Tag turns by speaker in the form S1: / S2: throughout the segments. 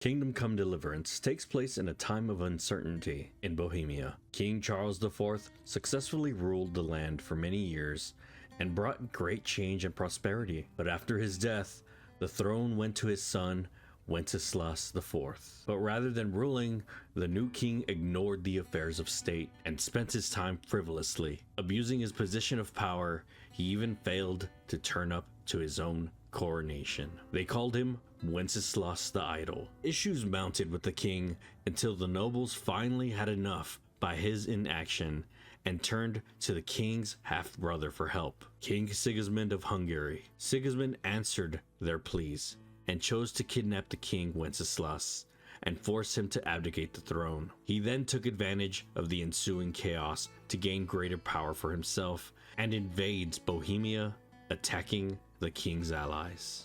S1: Kingdom Come Deliverance takes place in a time of uncertainty in Bohemia. King Charles IV successfully ruled the land for many years and brought great change and prosperity. But after his death, the throne went to his son, Wenceslas IV. But rather than ruling, the new king ignored the affairs of state and spent his time frivolously. Abusing his position of power, he even failed to turn up to his own coronation. They called him Wenceslas the Idol. Issues mounted with the king until the nobles finally had enough by his inaction and turned to the king's half-brother for help, King Sigismund of Hungary. Sigismund answered their pleas and chose to kidnap the king Wenceslas and force him to abdicate the throne. He then took advantage of the ensuing chaos to gain greater power for himself and invades Bohemia, attacking the king's allies.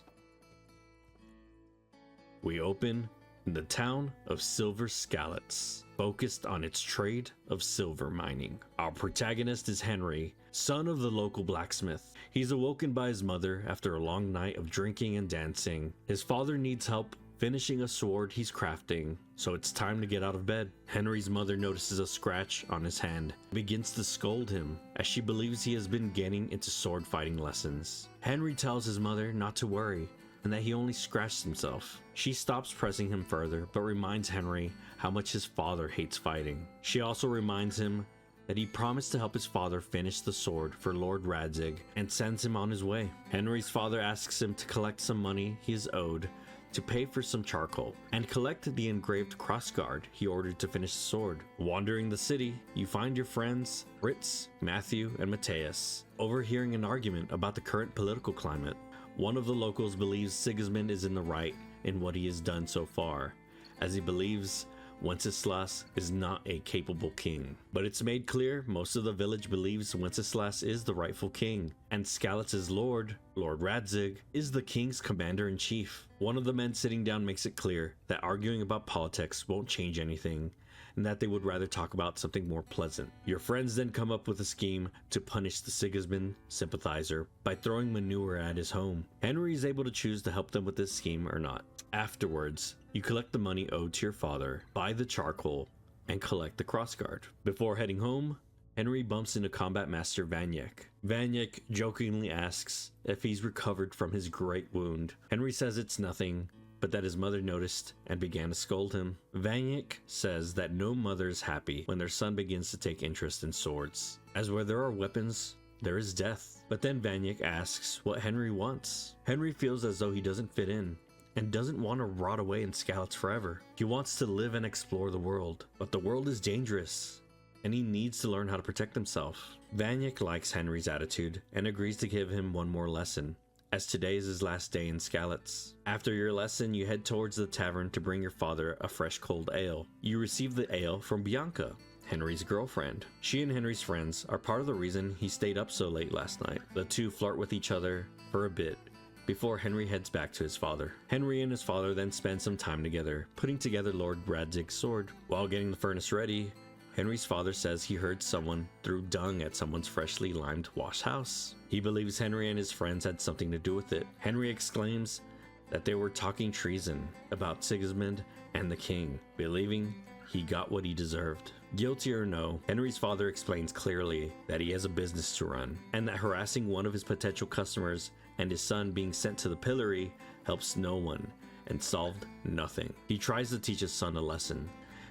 S1: We open in the town of Silver Skalitz, focused on its trade of silver mining. Our protagonist is Henry, son of the local blacksmith. He's awoken by his mother after a long night of drinking and dancing. His father needs help finishing a sword he's crafting, so it's time to get out of bed. Henry's mother notices a scratch on his hand and begins to scold him as she believes he has been getting into sword fighting lessons. Henry tells his mother not to worry and that he only scratched himself. She stops pressing him further, but reminds Henry how much his father hates fighting. She also reminds him that he promised to help his father finish the sword for Lord Radzig and sends him on his way. Henry's father asks him to collect some money he is owed to pay for some charcoal and collect the engraved crossguard he ordered to finish the sword. Wandering the city, you find your friends Fritz, Matthew, and Matthias overhearing an argument about the current political climate. One of the locals believes Sigismund is in the right in what he has done so far, as he believes Wenceslas is not a capable king. But it's made clear most of the village believes Wenceslas is the rightful king, and Skalitz's Lord Radzig, is the king's commander-in-chief. One of the men sitting down makes it clear that arguing about politics won't change anything, and that they would rather talk about something more pleasant. Your friends then come up with a scheme to punish the Sigismund sympathizer by throwing manure at his home. Henry is able to choose to help them with this scheme or not. Afterwards, you collect the money owed to your father, buy the charcoal, and collect the crossguard. Before heading home, Henry bumps into Combat Master Vanyek. Vanyek jokingly asks if he's recovered from his great wound. Henry says it's nothing, but that his mother noticed and began to scold him. Vanyek says that no mother is happy when their son begins to take interest in swords, as where there are weapons, there is death. But then Vanyek asks what Henry wants. Henry feels as though he doesn't fit in and doesn't want to rot away in Skalitz forever. He wants to live and explore the world, but the world is dangerous and he needs to learn how to protect himself. Vanyek likes Henry's attitude and agrees to give him one more lesson, as today is his last day in Skalitz. After your lesson, you head towards the tavern to bring your father a fresh cold ale. You receive the ale from Bianca, Henry's girlfriend. She and Henry's friends are part of the reason he stayed up so late last night. The two flirt with each other for a bit before Henry heads back to his father. Henry and his father then spend some time together, putting together Lord Radzig's sword. While getting the furnace ready, Henry's father says he heard someone threw dung at someone's freshly limed wash house. He believes Henry and his friends had something to do with it. Henry exclaims that they were talking treason about Sigismund and the king, believing he got what he deserved. Guilty or no, Henry's father explains clearly that he has a business to run, and that harassing one of his potential customers and his son being sent to the pillory helps no one and solved nothing. He tries to teach his son a lesson,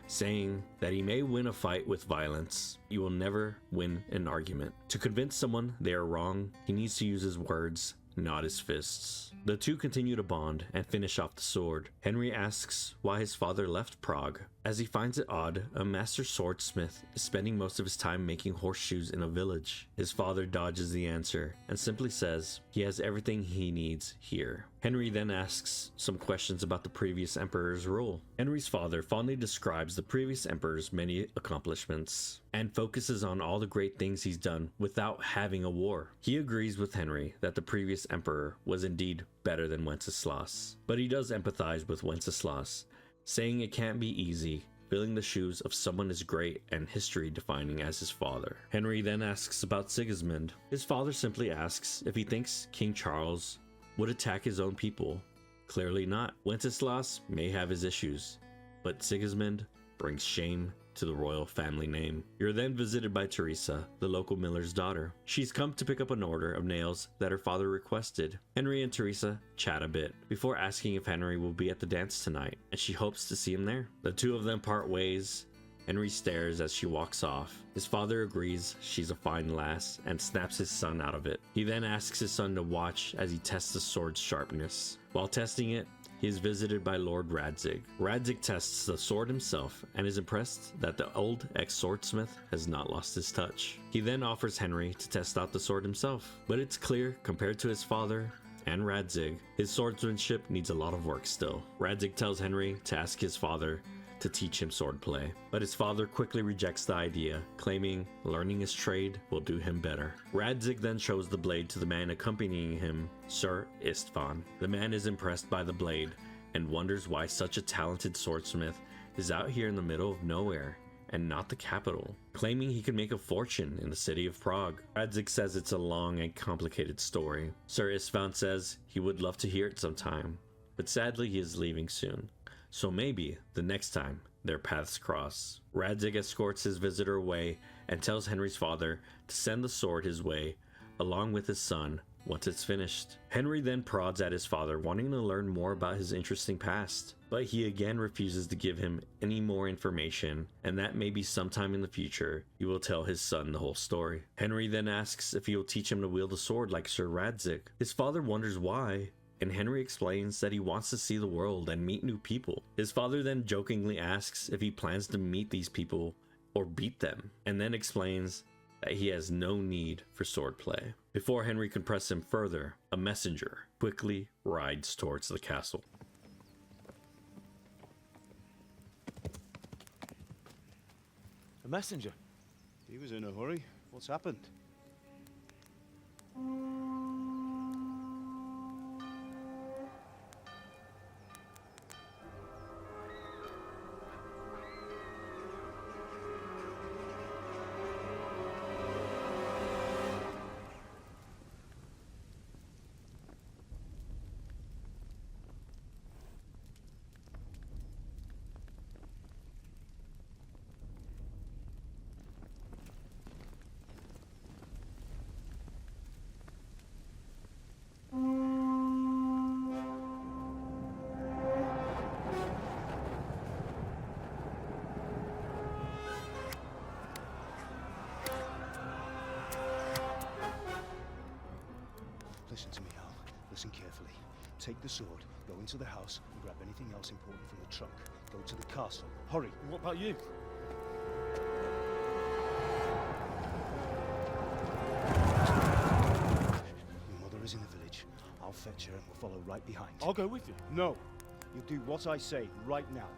S1: saying that he may win a fight with violence, you will never win an argument. To convince someone they are wrong, he needs to use his words, not his fists. The two continue to bond and finish off the sword. Henry asks why his father left Prague, as he finds it odd a master swordsmith is spending most of his time making horseshoes in a village. His father dodges the answer and simply says he has everything he needs here. Henry then asks some questions about the previous emperor's rule. Henry's father fondly describes the previous emperor's many accomplishments and focuses on all the great things he's done without having a war. He agrees with Henry that the previous emperor was indeed better than Wenceslas, but he does empathize with Wenceslas, saying it can't be easy filling the shoes of someone as great and history defining as his father. Henry then asks about Sigismund. His father simply asks if he thinks King Charles would attack his own people, Clearly not. Wenceslaus may have his issues, but Sigismund brings shame to the royal family name. You're then visited by Teresa, the local miller's daughter. She's come to pick up an order of nails that her father requested. Henry and Teresa chat a bit before asking if Henry will be at the dance tonight, and she hopes to see him there. The two of them part ways. Henry stares as she walks off. His father agrees she's a fine lass and snaps his son out of it. He then asks his son to watch as he tests the sword's sharpness. While testing it, he is visited by Lord Radzig. Radzig tests the sword himself and is impressed that the old ex-swordsmith has not lost his touch. He then offers Henry to test out the sword himself, but it's clear, compared to his father and Radzig, his swordsmanship needs a lot of work still. Radzig tells Henry to ask his father to teach him swordplay, but his father quickly rejects the idea, claiming learning his trade will do him better. Radzig then shows the blade to the man accompanying him, Sir Istvan. The man is impressed by the blade and wonders why such a talented swordsmith is out here in the middle of nowhere and not the capital, claiming he could make a fortune in the city of Prague. Radzig says it's a long and complicated story. Sir Istvan says he would love to hear it sometime, but sadly he is leaving soon. So maybe the next time their paths cross. Radzig escorts his visitor away and tells Henry's father to send the sword his way along with his son once it's finished. Henry then prods at his father, wanting to learn more about his interesting past, but he again refuses to give him any more information, and that maybe sometime in the future he will tell his son the whole story. Henry then asks if he will teach him to wield a sword like Sir Radzig. His father wonders why, and Henry explains that he wants to see the world and meet new people. His father then jokingly asks if he plans to meet these people or beat them, and then explains that he has no need for swordplay. Before Henry can press him further, a messenger quickly rides towards the castle.
S2: A messenger?
S3: He was in a hurry. What's happened? Listen to me, Al. Listen carefully. Take the sword, go into the house, and grab anything else important from the trunk. Go to the castle. Hurry.
S2: What about you?
S3: Your mother is in the village. I'll fetch her and we'll follow right behind.
S2: I'll go with you.
S3: No. You'll do what I say right now.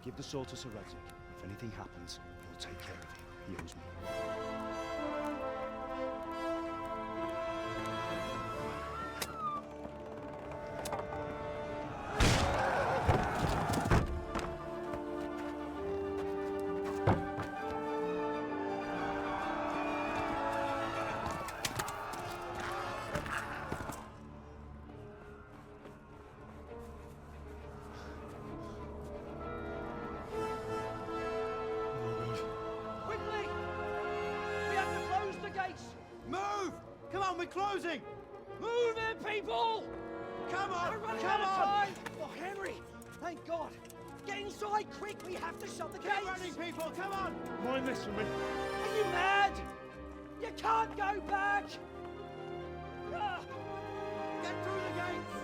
S3: Give the sword to Sir Radzig. If anything happens, he'll take care of you. He owes me.
S4: Move! Come on, we're closing!
S5: Move it, people!
S4: Come on!
S5: We're running
S4: Come
S5: out of
S4: on!
S5: time! Oh, Henry! Thank God! Get inside, quick! We have to shut the
S4: Keep
S5: gates!
S4: running, people! Come on!
S2: Mind this for me.
S5: Are you mad? You can't go back! Ah,
S4: Get through the gates!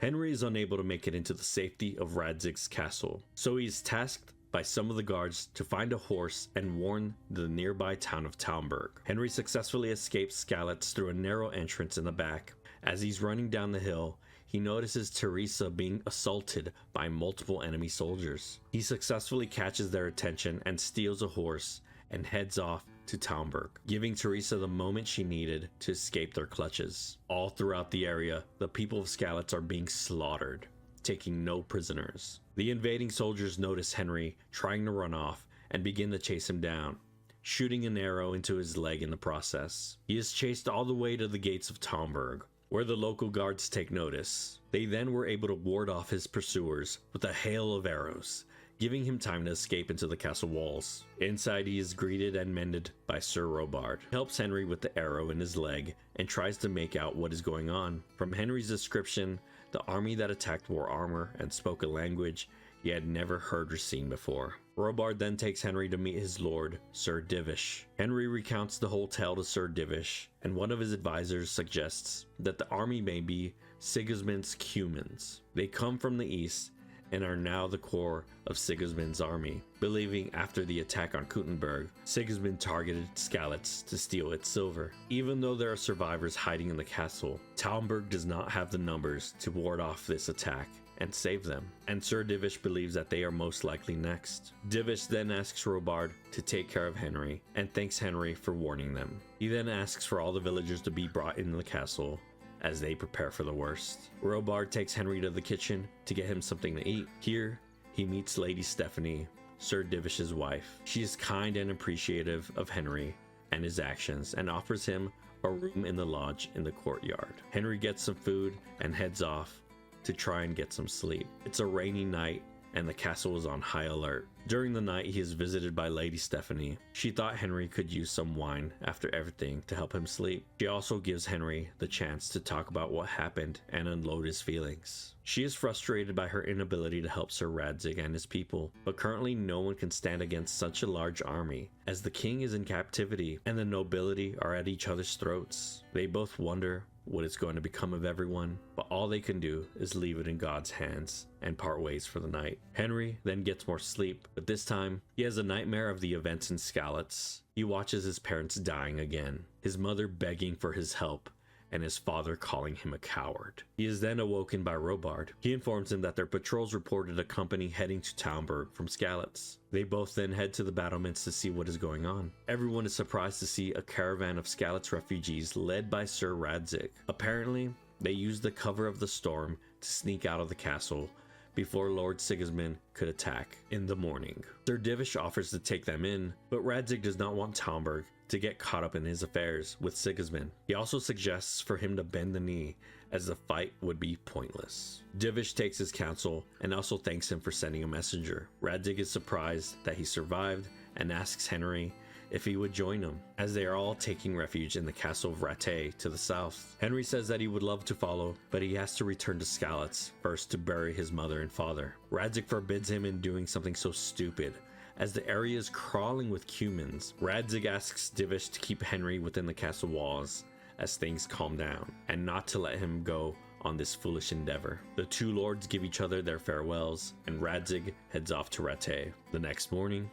S1: Henry is unable to make it into the safety of Radzig's castle, so he is tasked by some of the guards to find a horse and warn the nearby town of Talmberg. Henry successfully escapes Skalitz through a narrow entrance in the back. As he's running down the hill, he notices Teresa being assaulted by multiple enemy soldiers. He successfully catches their attention and steals a horse and heads off to Talmberg, giving Teresa the moment she needed to escape their clutches. All throughout the area, the people of Skalitz are being slaughtered, taking no prisoners. The invading soldiers notice Henry trying to run off and begin to chase him down, shooting an arrow into his leg in the process. He is chased all the way to the gates of Talmberg, where the local guards take notice. They then were able to ward off his pursuers with a hail of arrows, giving him time to escape into the castle walls. Inside, he is greeted and mended by Sir Robard. He helps Henry with the arrow in his leg and tries to make out what is going on. From Henry's description, the army that attacked wore armor and spoke a language he had never heard or seen before. Robard then takes Henry to meet his lord, Sir Divish. Henry recounts the whole tale to Sir Divish, and one of his advisors suggests that the army may be Sigismund's Cumans. They come from the east and are now the core of Sigismund's army, believing after the attack on Kuttenberg, Sigismund targeted Skalitz to steal its silver. Even though there are survivors hiding in the castle, Talmberg does not have the numbers to ward off this attack and save them, and Sir Divish believes that they are most likely next. Divish then asks Robard to take care of Henry, and thanks Henry for warning them. He then asks for all the villagers to be brought into the castle as they prepare for the worst. Robard takes Henry to the kitchen to get him something to eat. Here, he meets Lady Stephanie, Sir Divish's wife. She is kind and appreciative of Henry and his actions, and offers him a room in the lodge in the courtyard. Henry gets some food and heads off to try and get some sleep. It's a rainy night and the castle is on high alert. During the night, he is visited by Lady Stephanie. She thought Henry could use some wine after everything to help him sleep. She also gives Henry the chance to talk about what happened and unload his feelings. She is frustrated by her inability to help Sir Radzig and his people, but currently no one can stand against such a large army, as the king is in captivity and the nobility are at each other's throats. They both wonder what is going to become of everyone, but all they can do is leave it in God's hands and part ways for the night. Henry then gets more sleep, but this time he has a nightmare of the events in Skalitz. He watches his parents dying again, his mother begging for his help, and his father calling him a coward. He is then awoken by Robard. He informs him that their patrols reported a company heading to Talmberg from Skalitz. They both then head to the battlements to see what is going on. Everyone is surprised to see a caravan of Skalitz refugees led by Sir Radzig. Apparently, they used the cover of the storm to sneak out of the castle before Lord Sigismund could attack in the morning. Sir Divish offers to take them in, but Radzig does not want Talmberg to get caught up in his affairs with Sigismund. He also suggests for him to bend the knee, as the fight would be pointless. Divish takes his counsel and also thanks him for sending a messenger. Radzig is surprised that he survived and asks Henry if he would join him, as they are all taking refuge in the castle of Rattay to the south. Henry says that he would love to follow, but he has to return to Skalitz first to bury his mother and father. Radzig forbids him in doing something so stupid, as the area is crawling with Cumans. Radzig asks Divish to keep Henry within the castle walls as things calm down, and not to let him go on this foolish endeavor. The two lords give each other their farewells, and Radzig heads off to Rattay. The next morning,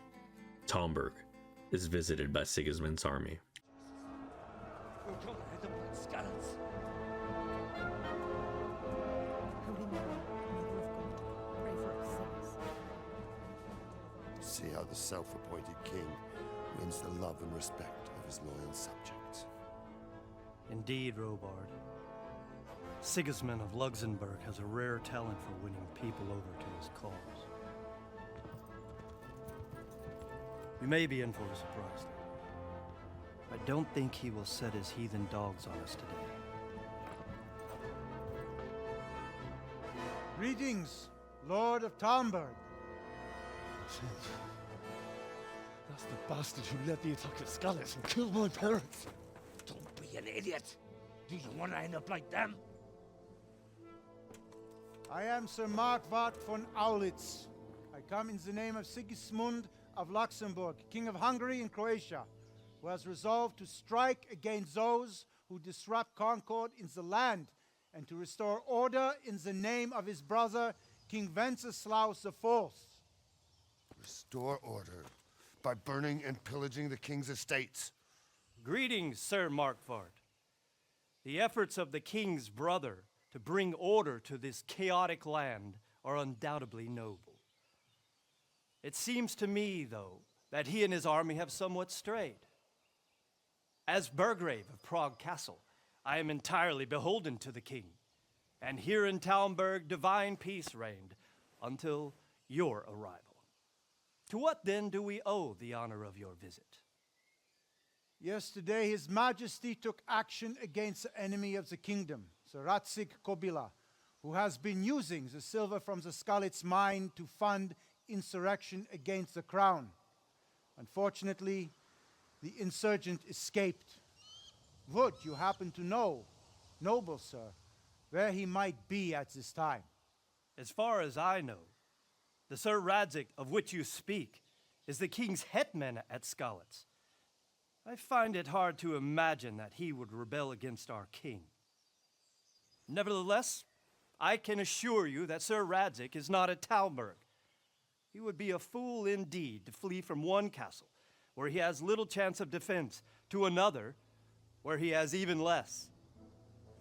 S1: Talmberg is visited by Sigismund's army.
S6: See how the self-appointed king wins the love and respect of his loyal subjects.
S7: Indeed, Robard. Sigismund of Luxembourg has a rare talent for winning people over to his cause. We may be in for a surprise, though. I don't think he will set his heathen dogs on us today.
S4: Greetings, Lord of Talmberg.
S2: That's the bastard who led the attack at Skalitz and killed my parents.
S8: Don't be an idiot. Do you want to end up like them?
S4: I am Sir Markwart von Aulitz. I come in the name of Sigismund of Luxembourg, King of Hungary and Croatia, who has resolved to strike against those who disrupt concord in the land and to restore order in the name of his brother, King Wenceslaus IV.
S6: Restore order by burning and pillaging the king's estates.
S7: Greetings, Sir Markvart. The efforts of the king's brother to bring order to this chaotic land are undoubtedly noble. It seems to me, though, that he and his army have somewhat strayed. As Burgrave of Prague Castle, I am entirely beholden to the king, and here in Talmberg divine peace reigned until your arrival. To what then do we owe the honor of your visit?
S4: Yesterday, His Majesty took action against the enemy of the kingdom, the Radzig Kobyla, who has been using the silver from the Skalitz mine to fund insurrection against the crown. Unfortunately, the insurgent escaped. Would you happen to know, noble sir, where he might be at this time?
S7: As far as I know, the Sir Radzig of which you speak is the king's hetman at Skalitz. I find it hard to imagine that he would rebel against our king. Nevertheless, I can assure you that Sir Radzig is not at Talmberg. He would be a fool indeed to flee from one castle, where he has little chance of defense, to another, where he has even less.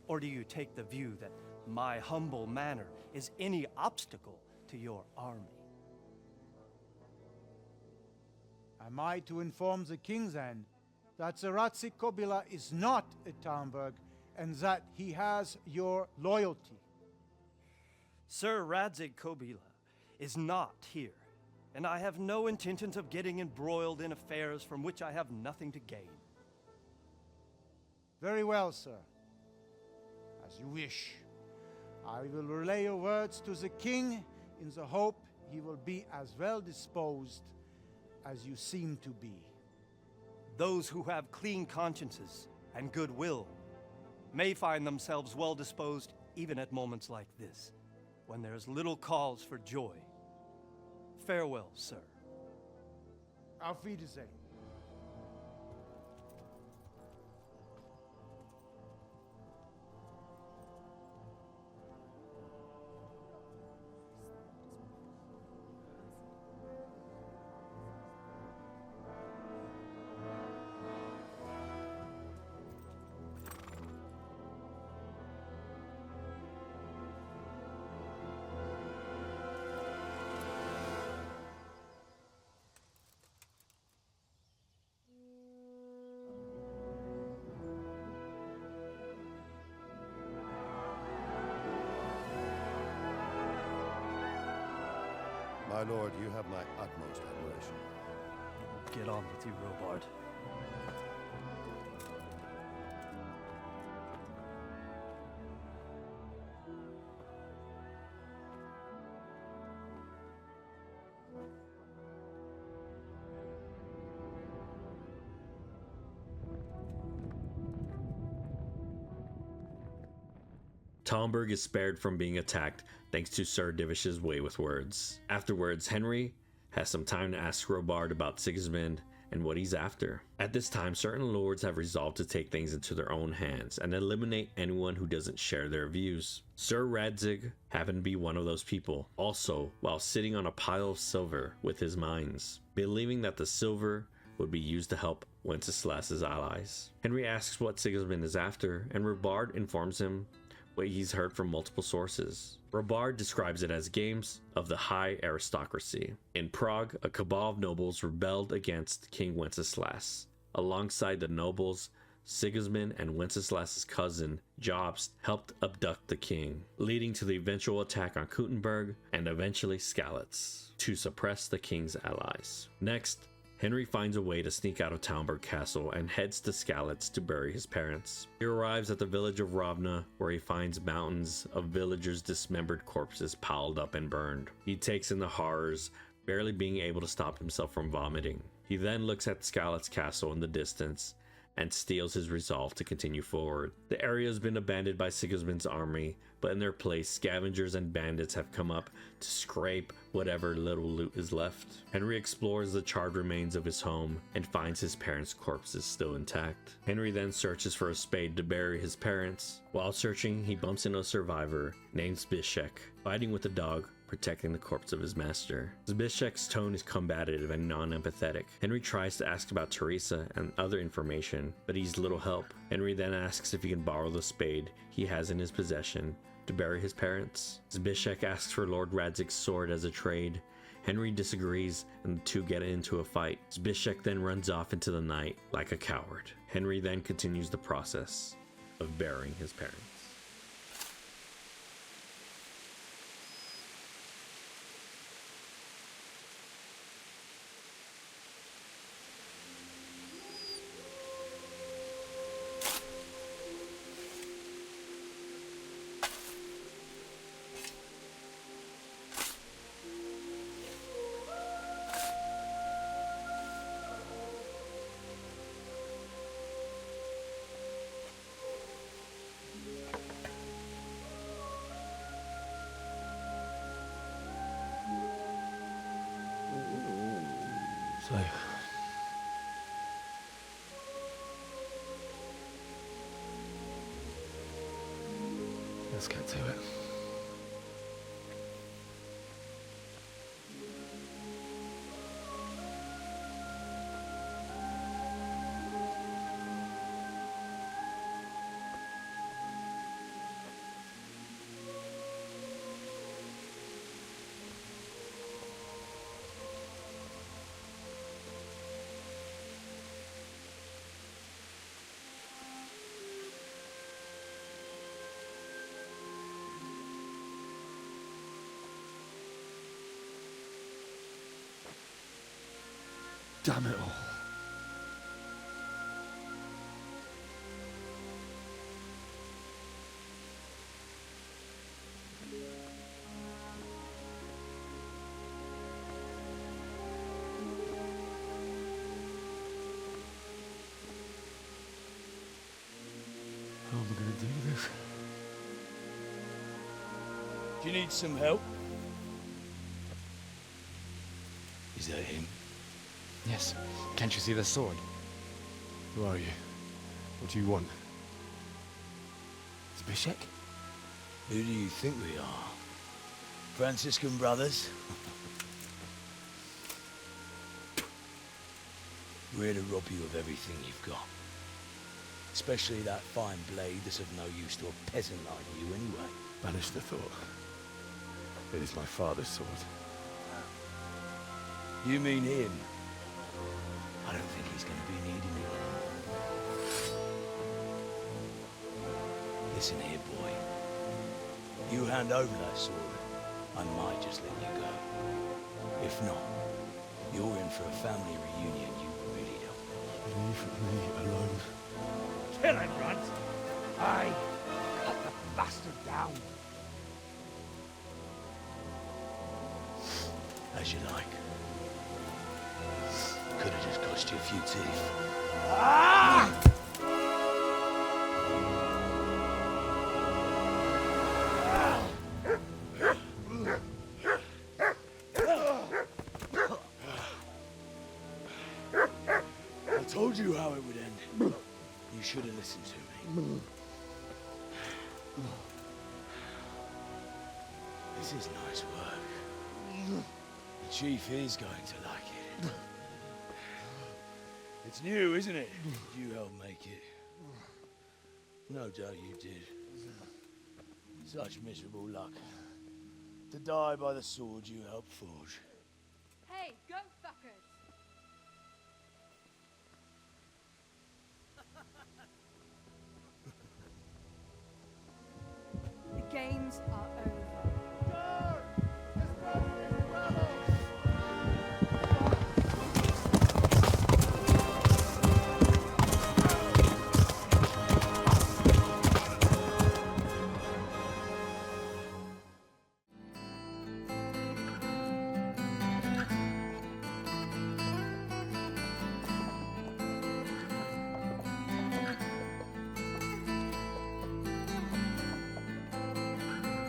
S7: Or do you take the view that my humble manner is any obstacle to your army?
S4: Am I to inform the king then that the Radzig Kobyla is not at Talmberg and that he has your loyalty?
S7: Sir Radzig Kobyla is not here, and I have no intentions of getting embroiled in affairs from which I have nothing to gain.
S4: Very well, sir. As you wish. I will relay your words to the king in the hope he will be as well disposed as you seem to be.
S7: Those who have clean consciences and goodwill may find themselves well disposed even at moments like this, when there is little cause for joy. Farewell, sir.
S4: Auf Wiedersehen.
S6: My lord, you have my utmost admiration.
S7: Get on with you, Robard.
S1: Talmberg is spared from being attacked thanks to Sir Divish's way with words. Afterwards, Henry has some time to ask Robard about Sigismund and what he's after. At this time, certain lords have resolved to take things into their own hands and eliminate anyone who doesn't share their views. Sir Radzig happened to be one of those people, also while sitting on a pile of silver with his mines, believing that the silver would be used to help Wenceslas's allies. Henry asks what Sigismund is after, and Robard informs him what he's heard from multiple sources. Robard describes it as games of the high aristocracy. In Prague, a cabal of nobles rebelled against King Wenceslas. Alongside the nobles, Sigismund and Wenceslas's cousin, Jobst, helped abduct the king, leading to the eventual attack on Kuttenberg and eventually Skalitz to suppress the king's allies. Next, Henry finds a way to sneak out of Talmberg Castle and heads to Skalitz to bury his parents. He arrives at the village of Ravna, where he finds mountains of villagers' dismembered corpses piled up and burned. He takes in the horrors, barely being able to stop himself from vomiting. He then looks at Skalitz Castle in the distance and steels his resolve to continue forward. The area has been abandoned by Sigismund's army, but in their place, scavengers and bandits have come up to scrape whatever little loot is left. Henry explores the charred remains of his home and finds his parents' corpses still intact. Henry then searches for a spade to bury his parents. While searching, he bumps into a survivor named Zbyszek, fighting with a dog, protecting the corpse of his master. Zbyszek's tone is combative and non-empathetic. Henry tries to ask about Teresa and other information, but he's little help. Henry then asks if he can borrow the spade he has in his possession to bury his parents. Zbyszek asks for Lord Radzig's sword as a trade. Henry disagrees and the two get into a fight. Zbyszek then runs off into the night like a coward. Henry then continues the process of burying his parents.
S2: So, let's get to it. Damn it all. How am I going to do this?
S8: Do you need some help? Is that him?
S2: Yes. Can't you see the sword? Who are you? What do you want? Zbyszek?
S8: Who do you think we are? Franciscan brothers? We're here to rob you of everything you've got. Especially that fine blade that's of no use to a peasant like you anyway.
S2: Banish the thought. It is my father's sword.
S8: You mean him? I don't think he's going to be needing it. Listen here, boy. You hand over that sword, I might just let you go. If not, you're in for a family reunion you really don't.
S2: Leave me alone.
S8: Kill him, Runt! Aye, cut the bastard down. As you like. Could have just cost you a few teeth. Ah! I told you how it would end. You should have listened to me. This is nice work. The chief is going to like it. It's new, isn't it? You helped make it. No doubt you did. Such miserable luck. To die by the sword you helped forge.
S9: Hey, go fuckers! The games are